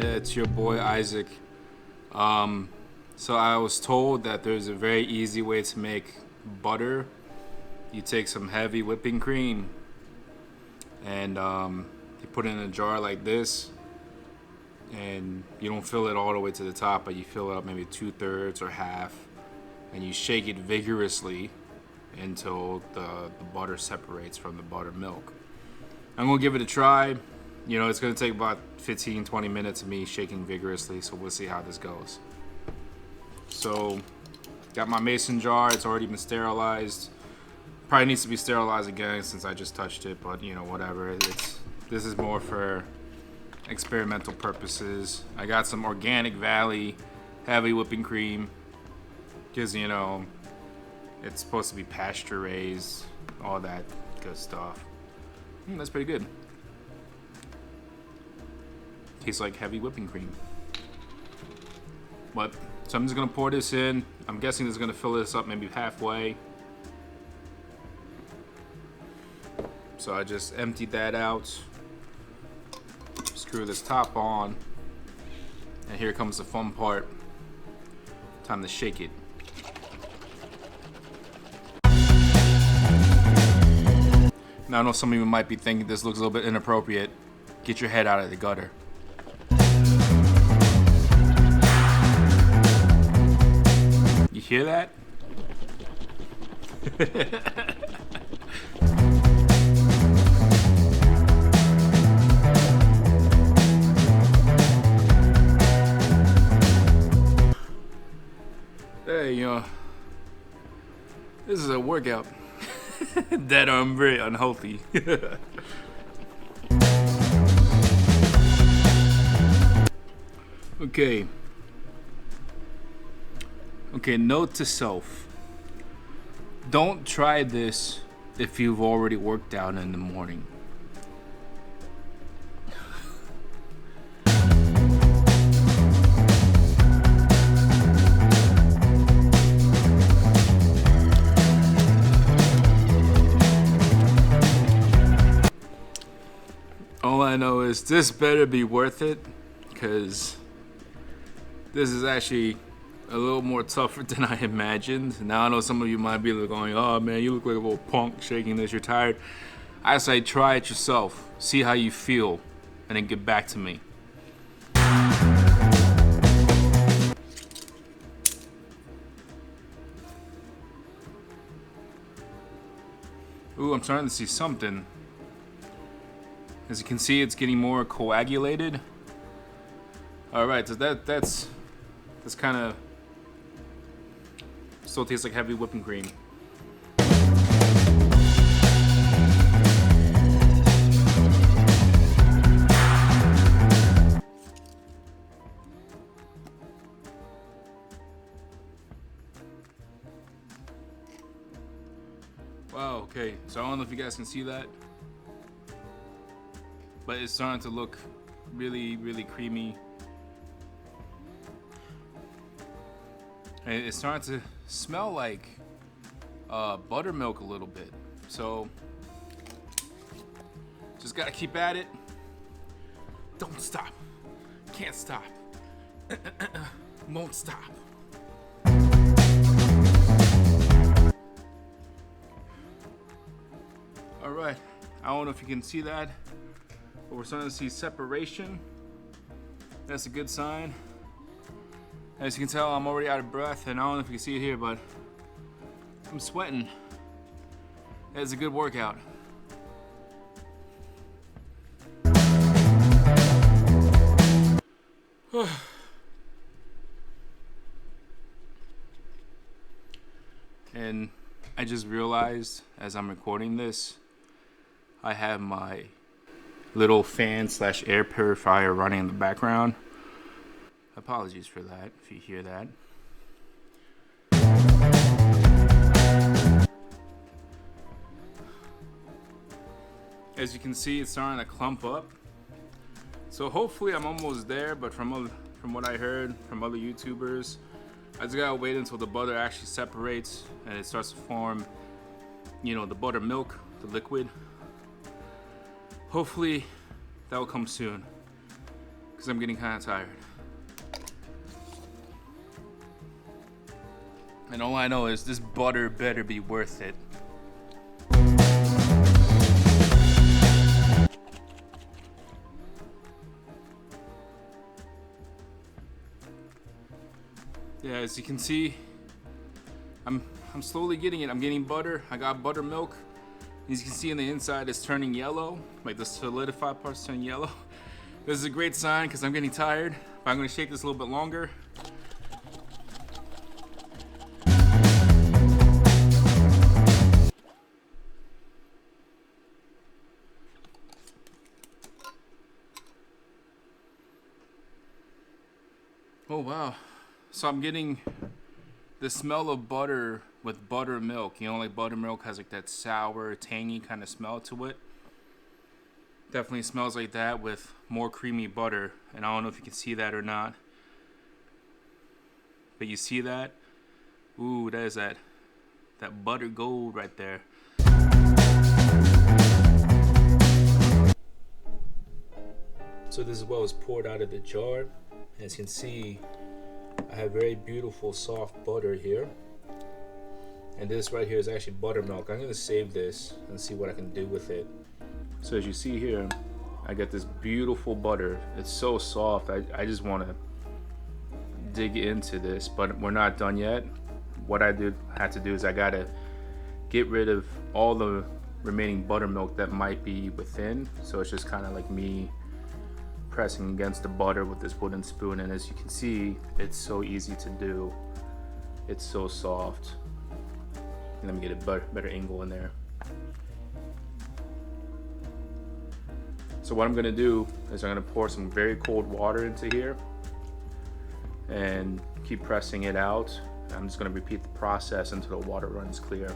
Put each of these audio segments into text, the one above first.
It's your boy Isaac. So I was told that there's a very easy way to make butter. You take some heavy whipping cream and you put it in a jar like this, and you don't fill it all the way to the top, but you fill it up maybe 2/3 or half, and you shake it vigorously until the butter separates from the buttermilk. I'm gonna give it a try. You know, it's gonna take about 15-20 minutes of me shaking vigorously, so we'll see how this goes. So, got my mason jar. It's already been sterilized. Probably needs to be sterilized again since I just touched it, but you know, whatever. This is more for experimental purposes. I got some Organic Valley heavy whipping cream because, you know, it's supposed to be pasture raised, all that good stuff. That's pretty good. Tastes like heavy whipping cream. But so I'm just gonna pour this in. I'm guessing this is gonna fill this up maybe halfway. So I just emptied that out. Screw this top on. And here comes the fun part. Time to shake it. Now I know some of you might be thinking this looks a little bit inappropriate. Get your head out of the gutter. You hear that? Hey, you know, this is a workout that I'm very unhealthy. Okay, note to self. Don't try this if you've already worked out in the morning. All I know is this better be worth it, because this is actually a little more tougher than I imagined. Now I know some of you might be going, oh man, you look like a little punk shaking this, you're tired. I say try it yourself, see how you feel, and then get back to me. Ooh, I'm starting to see something. As you can see, it's getting more coagulated. All right, so that's kind of still tastes like heavy whipping cream. Wow. Okay, so I don't know if you guys can see that, but it's starting to look really, really creamy. And it's starting to smell like buttermilk a little bit. So just gotta keep at it. Don't stop. Can't stop. Won't stop. All right. I don't know if you can see that, but we're starting to see separation. That's a good sign. As you can tell, I'm already out of breath, and I don't know if you can see it here, but I'm sweating. It's a good workout. And I just realized as I'm recording this, I have my little fan / air purifier running in the background. Apologies for that if you hear that. As you can see, it's starting to clump up. So hopefully I'm almost there, but from what I heard from other YouTubers, I just gotta wait until the butter actually separates and it starts to form, you know, the buttermilk, the liquid. Hopefully that will come soon, because I'm getting kind of tired. And all I know is this butter better be worth it. Yeah, as you can see, I'm slowly getting it. I'm getting butter. I got buttermilk. As you can see on the inside, it's turning yellow. Like the solidified part's turning yellow. This is a great sign because I'm getting tired. But I'm gonna shake this a little bit longer. Oh wow. So I'm getting the smell of butter with buttermilk. You know, like buttermilk has like that sour, tangy kind of smell to it. Definitely smells like that with more creamy butter. And I don't know if you can see that or not. But you see that? Ooh, that is that butter gold right there. So this is what was poured out of the jar. As you can see, I have very beautiful soft butter here. And this right here is actually buttermilk. I'm gonna save this and see what I can do with it. So as you see here, I got this beautiful butter. It's so soft. I just wanna dig into this, but we're not done yet. What I had to do is I gotta get rid of all the remaining buttermilk that might be within. So it's just kind of like me pressing against the butter with this wooden spoon, and as you can see, it's so easy to do. It's so soft. Let me get a better angle in there. So what I'm gonna do is I'm gonna pour some very cold water into here and keep pressing it out. I'm just gonna repeat the process until the water runs clear.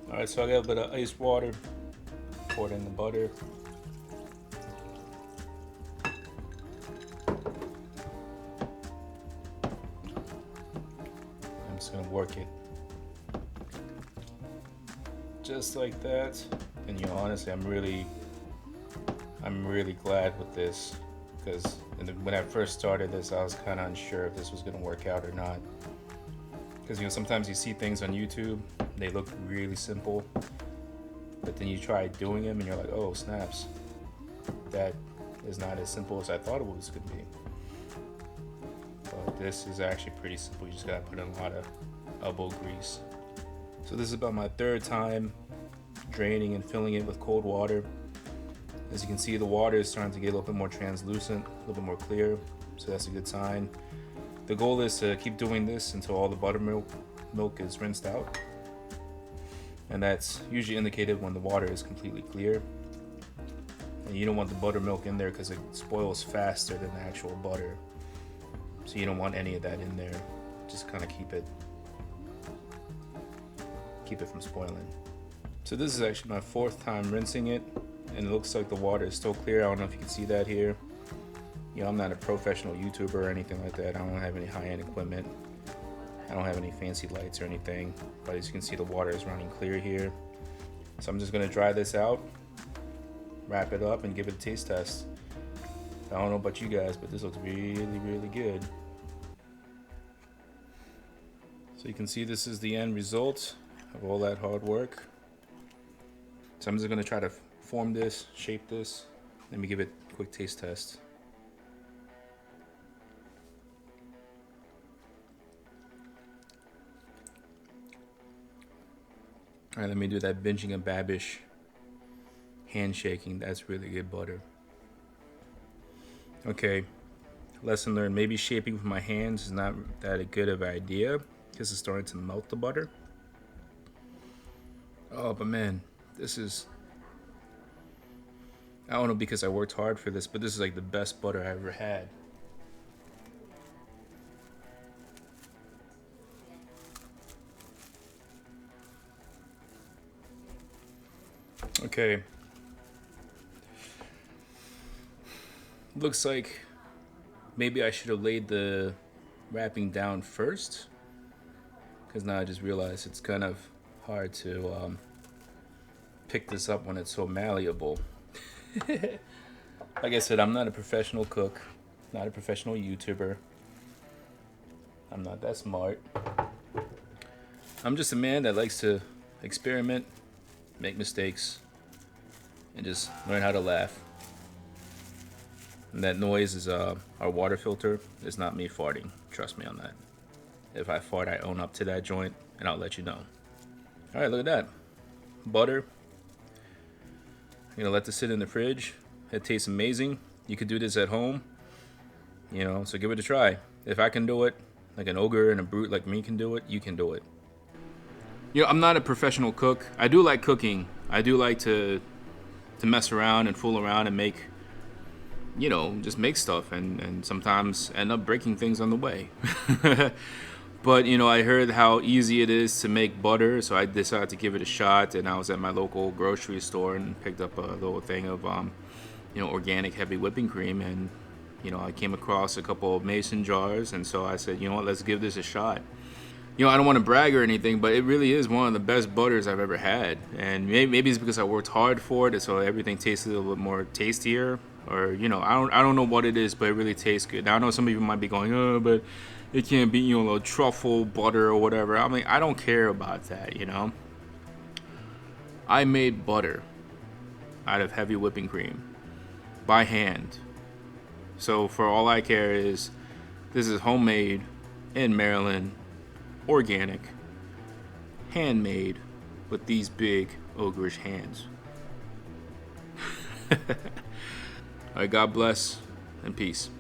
All right, so I got a bit of ice water, poured in the butter. I'm just gonna work it just like that. And you know, honestly, I'm really glad with this, because when I first started this, I was kind of unsure if this was gonna work out or not. Because you know, sometimes you see things on YouTube, they look really simple, but then you try doing them and you're like, oh snaps, that is not as simple as I thought it was gonna be. But this is actually pretty simple. You just gotta put in a lot of elbow grease. So this is about my third time draining and filling it with cold water. As you can see, the water is starting to get a little bit more translucent, a little bit more clear, so that's a good sign. The goal is to keep doing this until all the buttermilk is rinsed out. And that's usually indicated when the water is completely clear. And you don't want the buttermilk in there because it spoils faster than the actual butter. So you don't want any of that in there. Just kind of keep it from spoiling. So this is actually my fourth time rinsing it, and it looks like the water is still clear. I don't know if you can see that here. You know, I'm not a professional YouTuber or anything like that. I don't have any high-end equipment. I don't have any fancy lights or anything, but as you can see, the water is running clear here. So I'm just gonna dry this out, wrap it up, and give it a taste test. I don't know about you guys, but this looks really, really good. So you can see this is the end result of all that hard work. So I'm just gonna try to form this, shape this. Let me give it a quick taste test. All right, let me do that binging and babish handshaking. That's really good butter. Okay, lesson learned. Maybe shaping with my hands is not that good of an idea because it's starting to melt the butter. Oh, but man, this is, I don't know because I worked hard for this, but this is like the best butter I ever had. Okay. Looks like maybe I should have laid the wrapping down first, because now I just realized it's kind of hard to pick this up when it's so malleable. Like I said, I'm not a professional cook, not a professional YouTuber. I'm not that smart. I'm just a man that likes to experiment, make mistakes, and just learn how to laugh. And that noise is our water filter. It's not me farting. Trust me on that. If I fart, I own up to that joint, and I'll let you know. All right, look at that. Butter. Let this sit in the fridge. It tastes amazing. You could do this at home. So give it a try. If I can do it, like an ogre and a brute like me can do it, you can do it. I'm not a professional cook. I do like cooking. I do like to mess around and fool around and make, just make stuff and sometimes end up breaking things on the way. But, I heard how easy it is to make butter, so I decided to give it a shot. And I was at my local grocery store and picked up a little thing of, organic heavy whipping cream. And, I came across a couple of mason jars. And so I said, let's give this a shot. I don't want to brag or anything, but it really is one of the best butters I've ever had. And maybe it's because I worked hard for it, so everything tastes a little bit more tastier. Or, I don't know what it is, but it really tastes good. Now, I know some of you might be going, oh, but it can't be, truffle butter or whatever. I mean, I don't care about that, I made butter out of heavy whipping cream by hand. So for all I care is this is homemade in Maryland, organic, handmade with these big ogreish hands. All right, God bless and peace.